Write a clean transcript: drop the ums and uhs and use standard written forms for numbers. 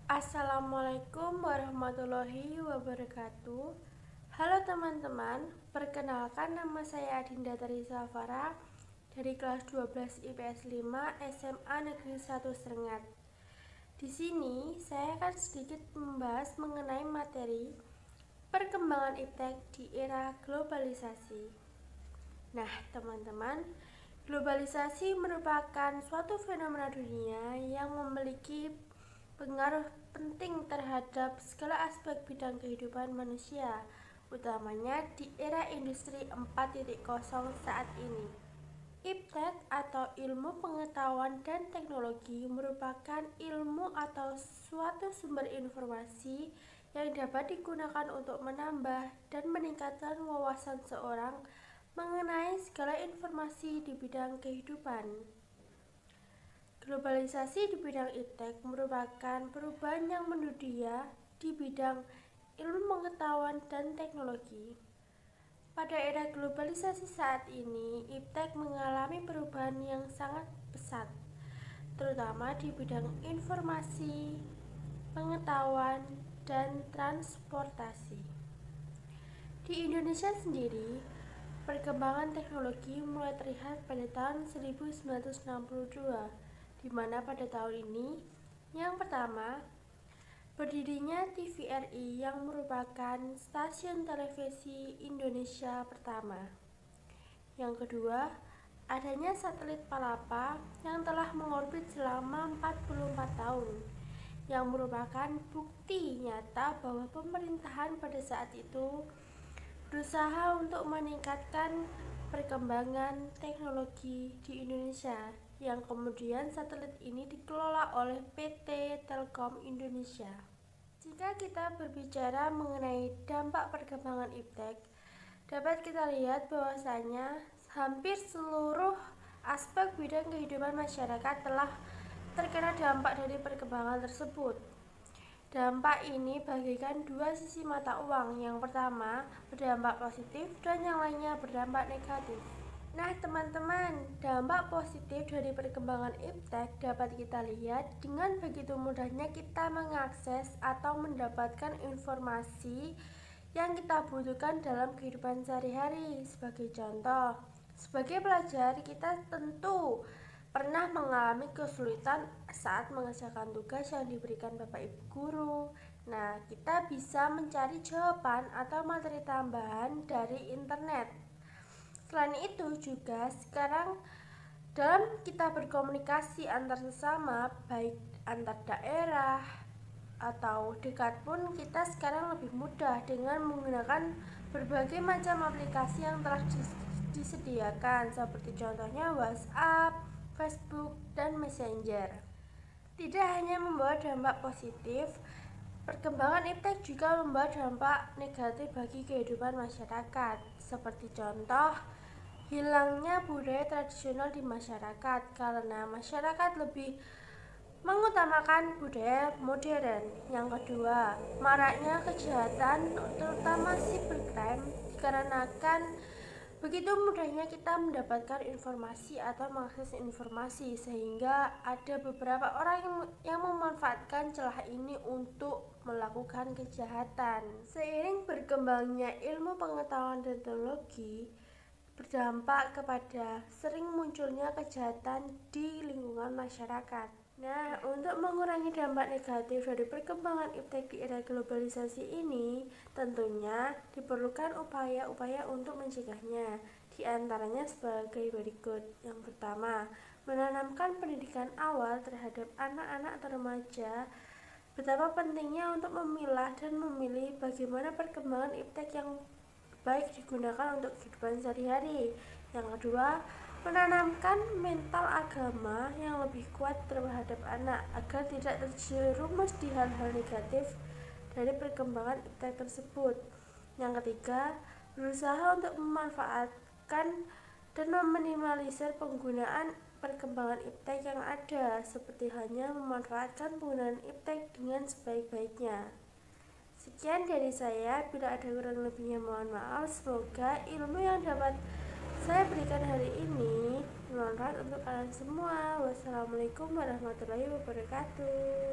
Assalamualaikum warahmatullahi wabarakatuh. Halo teman-teman, perkenalkan nama saya Adinda Teresa Farah dari kelas 12 IPS 5 SMA Negeri 1 Serengat. Di sini saya akan sedikit membahas mengenai materi perkembangan iptek di era globalisasi. Nah, teman-teman, globalisasi merupakan suatu fenomena dunia yang memiliki pengaruh penting terhadap segala aspek bidang kehidupan manusia, utamanya di era industri 4.0 saat ini. Iptek atau ilmu pengetahuan dan teknologi merupakan ilmu atau suatu sumber informasi yang dapat digunakan untuk menambah dan meningkatkan wawasan seorang mengenai segala informasi di bidang kehidupan. Globalisasi di bidang iptek merupakan perubahan yang mendunia di bidang ilmu pengetahuan dan teknologi. Pada era globalisasi saat ini, iptek mengalami perubahan yang sangat pesat, terutama di bidang informasi, pengetahuan, dan transportasi. Di Indonesia sendiri, perkembangan teknologi mulai terlihat pada tahun 1962, di mana pada tahun ini, yang pertama, berdirinya TVRI yang merupakan stasiun televisi Indonesia pertama. Yang kedua, adanya satelit Palapa yang telah mengorbit selama 44 tahun, yang merupakan bukti nyata bahwa pemerintahan pada saat itu berusaha untuk meningkatkan perkembangan teknologi di Indonesia, yang kemudian satelit ini dikelola oleh PT Telkom Indonesia. Jika kita berbicara mengenai dampak perkembangan iptek, dapat kita lihat bahwasanya hampir seluruh aspek bidang kehidupan masyarakat telah terkena dampak dari perkembangan tersebut. Dampak ini bagaikan dua sisi mata uang, yang pertama berdampak positif dan yang lainnya berdampak negatif. Nah teman-teman, dampak positif dari perkembangan iptek dapat kita lihat dengan begitu mudahnya kita mengakses atau mendapatkan informasi yang kita butuhkan dalam kehidupan sehari-hari. Sebagai contoh, sebagai pelajar kita tentu pernah mengalami kesulitan saat mengerjakan tugas yang diberikan Bapak Ibu guru. Nah, kita bisa mencari jawaban atau materi tambahan dari internet. Selain itu juga sekarang dalam kita berkomunikasi antar sesama, baik antar daerah atau dekat pun, kita sekarang lebih mudah dengan menggunakan berbagai macam aplikasi yang telah disediakan, seperti contohnya WhatsApp, Facebook, dan Messenger. Tidak hanya membawa dampak positif, perkembangan iptek juga membawa dampak negatif bagi kehidupan masyarakat, seperti contoh hilangnya budaya tradisional di masyarakat karena masyarakat lebih mengutamakan budaya modern. Yang kedua, maraknya kejahatan terutama cybercrime dikarenakan begitu mudahnya kita mendapatkan informasi atau mengakses informasi, sehingga ada beberapa orang yang memanfaatkan celah ini untuk melakukan kejahatan. Seiring berkembangnya ilmu pengetahuan dan teknologi, berdampak kepada sering munculnya kejahatan di lingkungan masyarakat. Nah, untuk mengurangi dampak negatif dari perkembangan iptek di era globalisasi ini, tentunya diperlukan upaya-upaya untuk mencegahnya. Di antaranya sebagai berikut. Yang pertama, menanamkan pendidikan awal terhadap anak-anak atau remaja betapa pentingnya untuk memilah dan memilih bagaimana perkembangan iptek yang baik digunakan untuk kehidupan sehari-hari. Yang kedua, menanamkan mental agama yang lebih kuat terhadap anak agar tidak terjerumus di hal-hal negatif dari perkembangan iptek tersebut. Yang ketiga, berusaha untuk memanfaatkan dan meminimalisir penggunaan perkembangan iptek yang ada, seperti hanya memanfaatkan penggunaan iptek dengan sebaik-baiknya. Sekian dari saya, bila ada kurang lebihnya mohon maaf. Semoga ilmu yang dapat saya berikan hari ini bermanfaat untuk kalian semua. Wassalamualaikum warahmatullahi wabarakatuh.